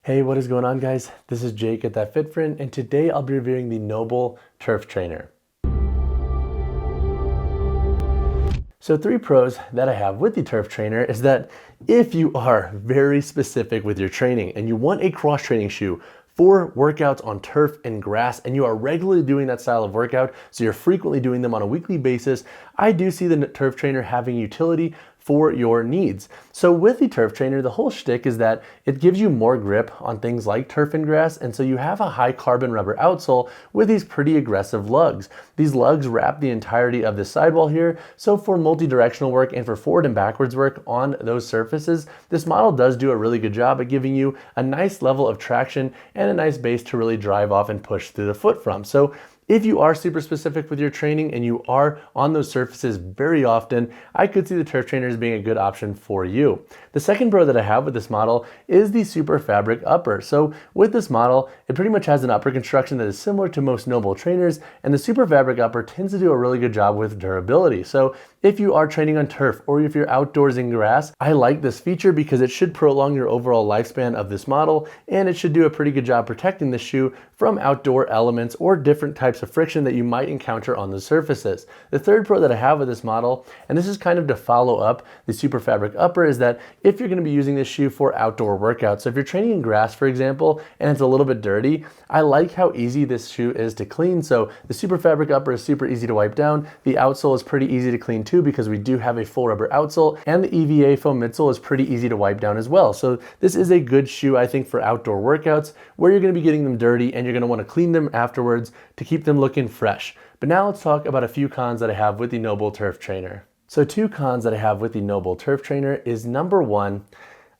Hey, what is going on, guys? This is Jake at That Fit Friend, and today I'll be reviewing the NOBULL Turf Trainer. So 3 pros that I have with the Turf Trainer is that if you are very specific with your training and you want a cross training shoe for workouts on turf and grass, and you are regularly doing that style of workout, so you're frequently doing them on a weekly basis, I do see the Turf Trainer having utility for your needs. So with the Turf Trainer, the whole shtick is that it gives you more grip on things like turf and grass, and so you have a high carbon rubber outsole with these pretty aggressive lugs. These lugs wrap the entirety of the sidewall here, so for multi-directional work and for forward and backwards work on those surfaces, this model does do a really good job at giving you a nice level of traction and a nice base to really drive off and push through the foot from. So if you are super specific with your training and you are on those surfaces very often, I could see the Turf Trainer as being a good option for you. The second pro that I have with this model is the Super Fabric Upper. So with this model, it pretty much has an upper construction that is similar to most NOBULL trainers, and the Super Fabric Upper tends to do a really good job with durability. So if you are training on turf or if you're outdoors in grass, I like this feature because it should prolong your overall lifespan of this model, and it should do a pretty good job protecting the shoe from outdoor elements or different types of friction that you might encounter on the surfaces. The third pro that I have with this model, and this is kind of to follow up the Super Fabric Upper, is that if you're going to be using this shoe for outdoor workouts, so if you're training in grass, for example, and it's a little bit dirty, I like how easy this shoe is to clean. So the Super Fabric Upper is super easy to wipe down. The outsole is pretty easy to clean too because we do have a full rubber outsole, and the EVA foam midsole is pretty easy to wipe down as well. So this is a good shoe, I think, for outdoor workouts where you're going to be getting them dirty and you're going to want to clean them afterwards to keep them looking fresh. But now let's talk about a few cons that I have with the NOBULL Turf Trainer. So 2 cons that I have with the NOBULL Turf Trainer is number 1,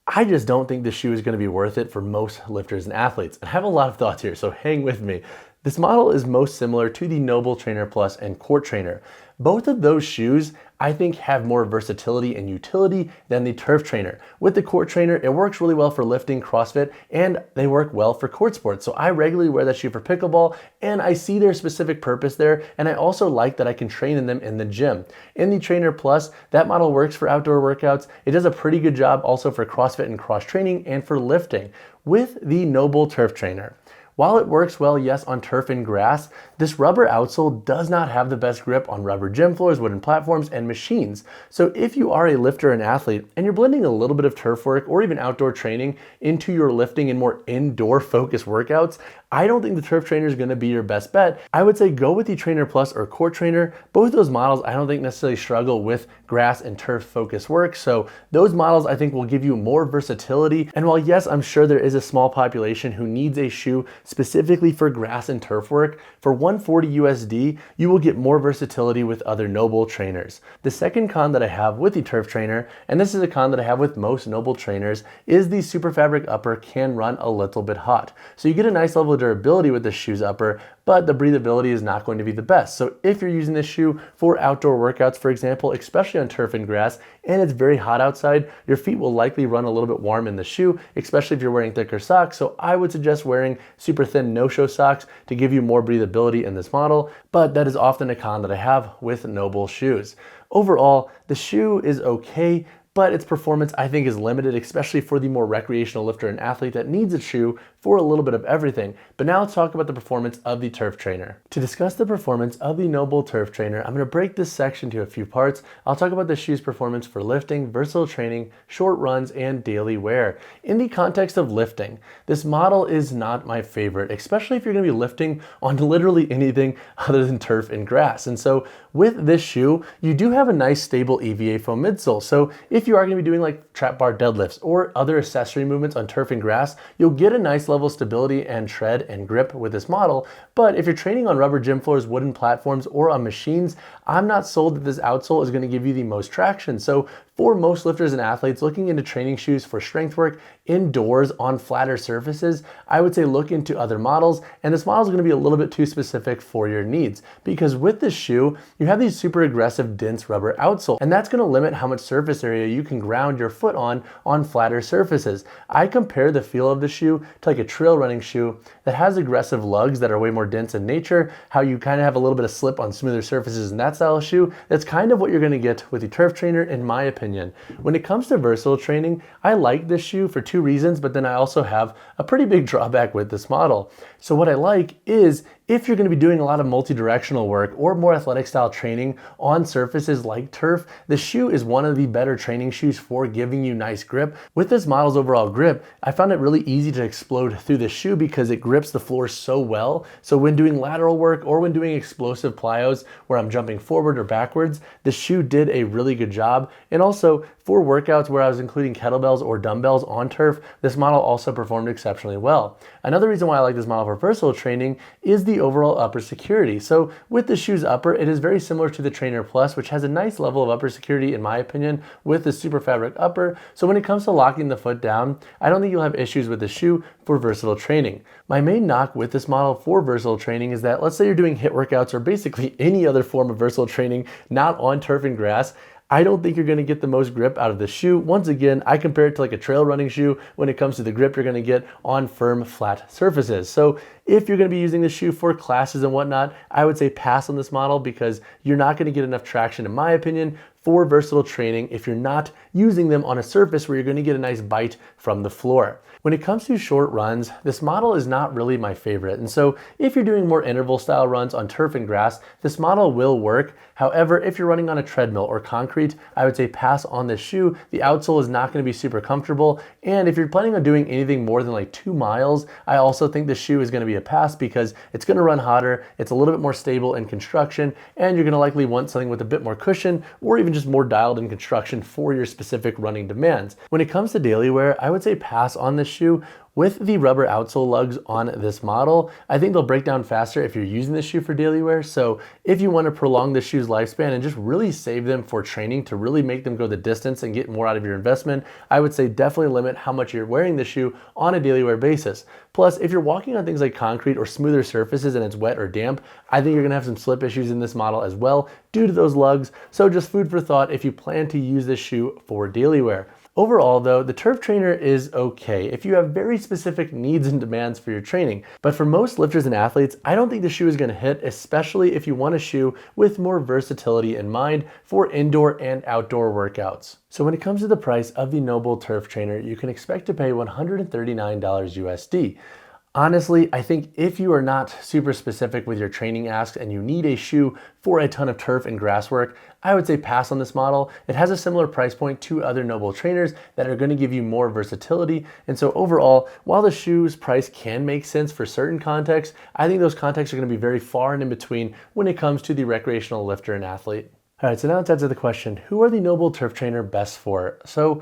I just don't think this shoe is going to be worth it for most lifters and athletes. I have a lot of thoughts here, so hang with me. This model is most similar to the NOBULL Trainer Plus and Court Trainer. Both of those shoes, I think, have more versatility and utility than the Turf Trainer. With the Court Trainer, it works really well for lifting, CrossFit, and they work well for court sports. So I regularly wear that shoe for pickleball, and I see their specific purpose there, and I also like that I can train in them in the gym. In the Trainer Plus, that model works for outdoor workouts. It does a pretty good job also for CrossFit and cross training and for lifting. With the NOBULL Turf Trainer, while it works well, yes, on turf and grass, this rubber outsole does not have the best grip on rubber gym floors, wooden platforms, and machines. So if you are a lifter and athlete and you're blending a little bit of turf work or even outdoor training into your lifting and more indoor focused workouts, I don't think the Turf Trainer is going to be your best bet. I would say go with the Trainer Plus or Court Trainer. Both those models I don't think necessarily struggle with grass and turf focused work. So those models I think will give you more versatility. And while yes, I'm sure there is a small population who needs a shoe specifically for grass and turf work, for $140 USD, you will get more versatility with other NOBULL trainers. The second con that I have with the Turf Trainer, and this is a con that I have with most NOBULL trainers, is the Super Fabric Upper can run a little bit hot. So you get a nice level of durability with the shoe's upper, but the breathability is not going to be the best. So if you're using this shoe for outdoor workouts, for example, especially on turf and grass, and it's very hot outside, your feet will likely run a little bit warm in the shoe, especially if you're wearing thicker socks. So I would suggest wearing super thin no-show socks to give you more breathability in this model, but that is often a con that I have with NOBULL shoes. Overall, the shoe is okay, but its performance I think is limited, especially for the more recreational lifter and athlete that needs a shoe for a little bit of everything. But now let's talk about the performance of the Turf Trainer. To discuss the performance of the NOBULL Turf Trainer, I'm going to break this section to a few parts. I'll talk about the shoe's performance for lifting, versatile training, short runs, and daily wear. In the context of lifting, this model is not my favorite, especially if you're going to be lifting on literally anything other than turf and grass. And so with this shoe, you do have a nice stable EVA foam midsole. So if you are going to be doing like trap bar deadlifts or other accessory movements on turf and grass, you'll get a nice level of stability and tread and grip with this model. But if you're training on rubber gym floors, wooden platforms, or on machines, I'm not sold that this outsole is going to give you the most traction. So for most lifters and athletes looking into training shoes for strength work indoors on flatter surfaces, I would say look into other models, and this model is going to be a little bit too specific for your needs, because with this shoe, you have these super aggressive dense rubber outsole, and that's going to limit how much surface area you can ground your foot on flatter surfaces. I compare the feel of the shoe to like a trail running shoe that has aggressive lugs that are way more dense in nature, how you kind of have a little bit of slip on smoother surfaces in that style of shoe. That's kind of what you're going to get with the Turf Trainer, in my opinion. opinion. When it comes to versatile training, I like this shoe for two reasons, but then I also have a pretty big drawback with this model. So what I like is if you're going to be doing a lot of multi-directional work or more athletic style training on surfaces like turf, the shoe is one of the better training shoes for giving you nice grip. With this model's overall grip, I found it really easy to explode through the shoe because it grips the floor so well. So when doing lateral work or when doing explosive plyos where I'm jumping forward or backwards, the shoe did a really good job. And also for workouts where I was including kettlebells or dumbbells on turf, this model also performed exceptionally well. Another reason why I like this model for versatile training is the overall upper security. So with the shoe's upper, it is very similar to the Trainer Plus, which has a nice level of upper security in my opinion with the super fabric upper. So when it comes to locking the foot down, I don't think you'll have issues with the shoe for versatile training. My main knock with this model for versatile training is that let's say you're doing HIIT workouts or basically any other form of versatile training not on turf and grass, I don't think you're going to get the most grip out of the shoe. Once again, I compare it to like a trail running shoe when it comes to the grip you're going to get on firm, flat surfaces. So if you're going to be using this shoe for classes and whatnot, I would say pass on this model because you're not going to get enough traction, in my opinion, for versatile training if you're not using them on a surface where you're going to get a nice bite from the floor. When it comes to short runs, this model is not really my favorite. And so if you're doing more interval style runs on turf and grass, this model will work. However, if you're running on a treadmill or concrete, I would say pass on this shoe. The outsole is not going to be super comfortable. And if you're planning on doing anything more than like 2 miles, I also think the shoe is going to be a pass because it's going to run hotter, it's a little bit more stable in construction, and you're going to likely want something with a bit more cushion or even just more dialed in construction for your specific running demands. When it comes to daily wear, I would say pass on this shoe. With the rubber outsole lugs on this model, I think they'll break down faster if you're using this shoe for daily wear. So if you want to prolong the shoe's lifespan and just really save them for training to really make them go the distance and get more out of your investment, I would say definitely limit how much you're wearing the shoe on a daily wear basis. Plus, if you're walking on things like concrete or smoother surfaces and it's wet or damp, I think you're going to have some slip issues in this model as well due to those lugs. So just food for thought if you plan to use this shoe for daily wear. Overall though, the Turf Trainer is okay if you have very specific needs and demands for your training. But for most lifters and athletes, I don't think the shoe is going to hit, especially if you want a shoe with more versatility in mind for indoor and outdoor workouts. So when it comes to the price of the NOBULL Turf Trainer, you can expect to pay $139 USD. Honestly, I think if you are not super specific with your training asks and you need a shoe for a ton of turf and grass work, I would say pass on this model. It has a similar price point to other NOBULL trainers that are going to give you more versatility. And so overall, while the shoe's price can make sense for certain contexts, I think those contexts are going to be very far and in between when it comes to the recreational lifter and athlete. All right, so now let's answer the question, who are the NOBULL Turf Trainer best for? So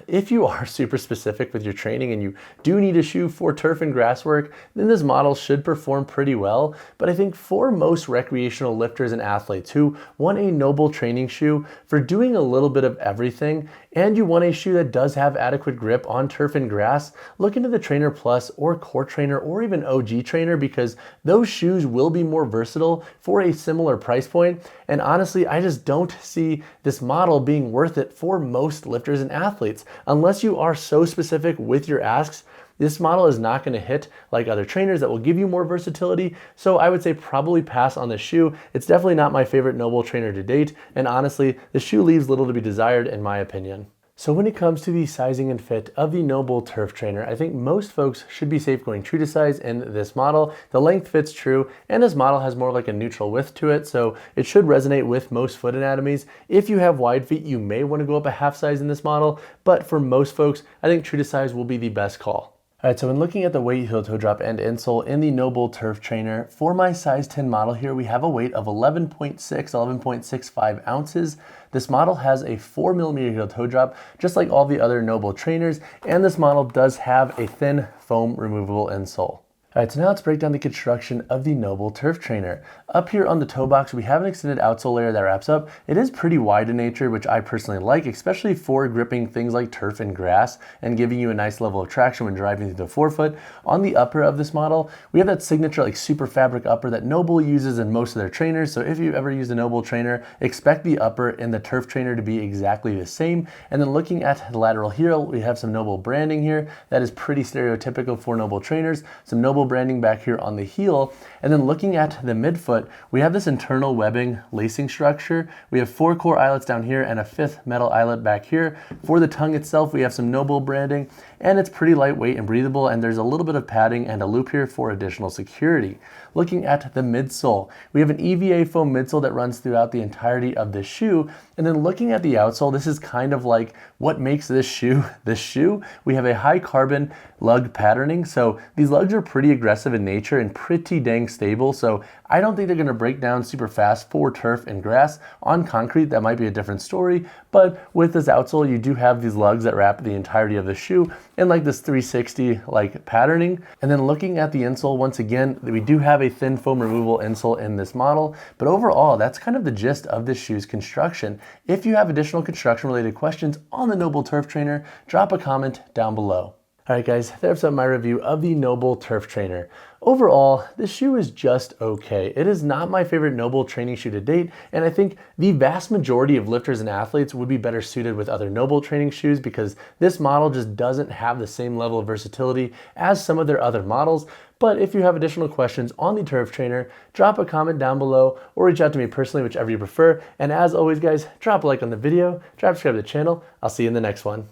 if you are super specific with your training and you do need a shoe for turf and grass work, then this model should perform pretty well. But I think for most recreational lifters and athletes who want a NOBULL training shoe for doing a little bit of everything, and you want a shoe that does have adequate grip on turf and grass, look into the Trainer Plus or Court Trainer or even OG Trainer because those shoes will be more versatile for a similar price point. And honestly, I just don't see this model being worth it for most lifters and athletes. Unless you are so specific with your asks, this model is not going to hit like other trainers that will give you more versatility. So I would say probably pass on this shoe. It's definitely not my favorite NOBULL trainer to date. And honestly, the shoe leaves little to be desired in my opinion. So when it comes to the sizing and fit of the NOBULL Turf Trainer, I think most folks should be safe going true to size in this model. The length fits true, and this model has more like a neutral width to it, so it should resonate with most foot anatomies. If you have wide feet, you may want to go up a half size in this model, but for most folks, I think true to size will be the best call. All right, so when looking at the weight, heel, toe drop, and insole in the NOBULL Turf Trainer, for my size 10 model here, we have a weight of 11.65 ounces. This model has a 4mm heel toe drop, just like all the other NOBULL trainers, and this model does have a thin foam removable insole. All right, so now let's break down the construction of the NOBULL Turf Trainer. Up here on the toe box, we have an extended outsole layer that wraps up. It is pretty wide in nature, which I personally like, especially for gripping things like turf and grass and giving you a nice level of traction when driving through the forefoot. On the upper of this model, we have that signature like super fabric upper that NOBULL uses in most of their trainers. So if you ever use a NOBULL trainer, expect the upper in the Turf Trainer to be exactly the same. And then looking at the lateral heel, we have some NOBULL branding here that is pretty stereotypical for NOBULL trainers. Some NOBULL NOBULL branding back here on the heel. And then looking at the midfoot, we have this internal webbing lacing structure. We have 4 core eyelets down here and a 5th metal eyelet back here. For the tongue itself, we have some NOBULL branding, and it's pretty lightweight and breathable, and there's a little bit of padding and a loop here for additional security. Looking at the midsole, we have an EVA foam midsole that runs throughout the entirety of the shoe. And then looking at the outsole, this is kind of like what makes this shoe this shoe. We have a high carbon lug patterning. So these lugs are pretty aggressive in nature and pretty dang stable. So I don't think they're gonna break down super fast for turf and grass. On concrete, that might be a different story. But with this outsole, you do have these lugs that wrap the entirety of the shoe and like this 360 like patterning. And then looking at the insole, once again, we do have a thin foam removal insole in this model. But overall, that's kind of the gist of this shoe's construction. If you have additional construction related questions on the NOBULL Turf Trainer, drop a comment down below. All right guys, there's my review of the NOBULL Turf Trainer. Overall, this shoe is just okay. It is not my favorite NOBULL training shoe to date, and I think the vast majority of lifters and athletes would be better suited with other NOBULL training shoes because this model just doesn't have the same level of versatility as some of their other models. But if you have additional questions on the Turf Trainer, drop a comment down below or reach out to me personally, whichever you prefer. And as always guys, drop a like on the video, subscribe to the channel. I'll see you in the next one.